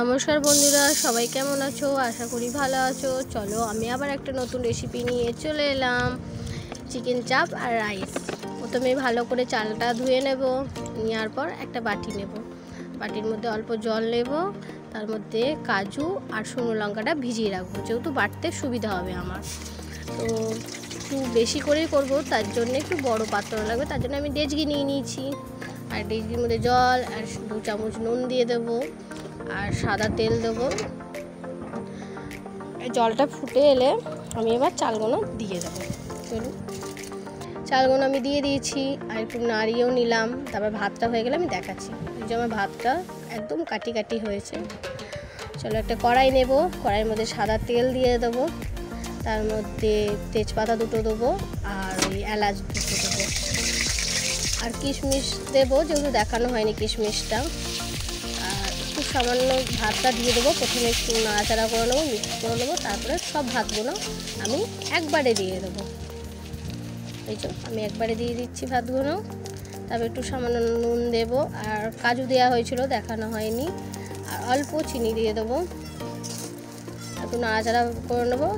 নমস্কার বন্ধুরা, সবাই কেমন আছো? আশা করি ভালো আছো। চলো আমি আবার একটা নতুন রেসিপি নিয়ে চলে এলাম, চিকেন চাপ আর রাইস। প্রথমে ভালো করে চালটা ধুয়ে নেব, নেওয়ার পর একটা বাটি নেব, বাটির মধ্যে অল্প জল নেব, তার মধ্যে কাজু আর শুকনো লঙ্কাটা ভিজিয়ে রাখবো, যেহেতু বাটতে সুবিধা হবে আমার। তো একটু বেশি করেই করবো, তার জন্য একটু বড় পাত্র লাগবে, তার জন্য আমি ডেচকি নিয়ে নিয়েছি। আর ডেচকির মধ্যে জল আর 2 চামচ নুন দিয়ে দেবো আর সাদা তেল দেবো। জলটা ফুটে এলে আমি এবার চালগুলো দিয়ে দেবো। চলুন, চালগুলো আমি দিয়ে দিয়েছি আর একটু নাড়িয়েও নিলাম। তারপর ভাতটা হয়ে গেলে আমি দেখাচ্ছি। এই যে আমার ভাতটা একদম কাটি কাটি হয়েছে। চলো একটা কড়াই নেব, কড়াইয়ের মধ্যে সাদা তেল দিয়ে দেবো, তার মধ্যে তেজপাতা 2টো দেবো আর ওই এলাচ 2টো দেবো আর কিশমিশ দেবো, যেহেতু দেখানো হয়নি কিশমিশটা। আর একটু সামান্য ভাতটা দিয়ে দেবো, প্রথমে একটু নাড়াচাড়া করে নেবো, মিক্স করে নেবো, তারপরে সব ভাতগুলো আমি একবারে দিয়ে দেবো। এই যে আমি একবারে দিয়ে দিচ্ছি ভাতগুলো। তারপর একটু সামান্য নুন দেবো আর কাজু দেওয়া হয়েছিল, দেখানো হয়নি, আর অল্প চিনি দিয়ে দেবো। একটু নাড়াচাড়া করে নেবো,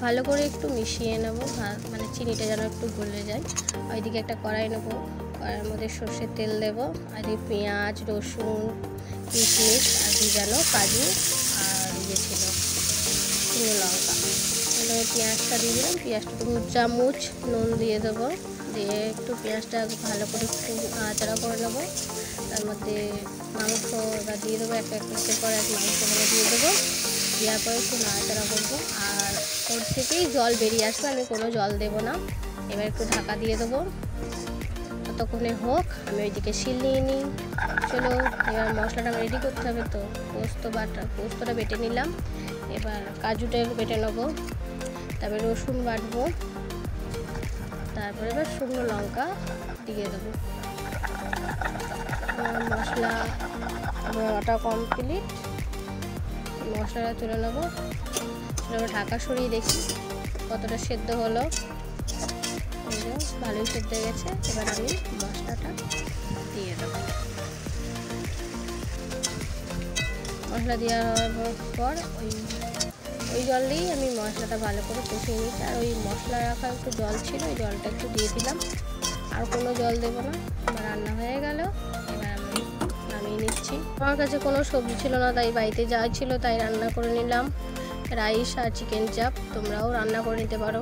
ভালো করে একটু মিশিয়ে নেবো, মানে চিনিটা যেন একটু গলে যায়। ওইদিকে একটা কড়াই নেবো, কড়াইয়ের মধ্যে সর্ষের তেল দেবো, আর এই পেঁয়াজ, রসুন, কিশমিশ আর ভিজানো কাজু আর ছিল শুকনো লঙ্কা। তাহলে পেঁয়াজটা দিয়ে দিলাম, পেঁয়াজটা 2 চামচ নুন দিয়ে দেবো, দিয়ে একটু পেঁয়াজটা ভালো করে একটু নাড়াচাড়া করে নেবো। তার মধ্যে মাংস এবার দিয়ে দেবো, একটা পর এক মাংসগুলো দিয়ে দেবো, দেওয়ার পরে একটু নাড়াচাড়া করবো। আর ওর থেকেই জল বেরিয়ে আসবে, আমি কোনো জল দেবো না। এবার একটু ঢাকা দিয়ে দেবো, ততক্ষণে হোক, আমি ওইদিকে শিল নিয়ে নিই। চলো এবার মশলাটা রেডি করতে হবে। তো পোস্তটা বেটে নিলাম, এবার কাজুটা বেটে নেবো, তারপরে রসুন বাটবো, তারপরে এবার শুকনো লঙ্কা দিয়ে দেবো। মশলা বাটা কমপ্লিট, মশলাটা তুলে নেবো। এবার ঢাকা সরিয়ে দেখি কতটা সেদ্ধ হলো। ভালোই সেদ্ধ হয়ে গেছে, এবার আমি মশলাটা দিয়ে দেবো। মশলা দেওয়ার পর ওই জল দিয়েই আমি মশলাটা ভালো করে কষিয়ে নিচ্ছি। আর ওই মশলা রাখা একটু জল ছিল, ওই জলটা একটু দিয়ে দিলাম, আর কোনো জল দেবো না। আমার রান্না হয়ে গেল, এবার আমি নামিয়ে নিচ্ছি। আমার কাছে কোনো সবজি ছিল না, তাই বাড়িতে যা ছিল তাই রান্না করে নিলাম, রাইস আর চিকেন চাপ। তোমরাও রান্না করে নিতে পারো।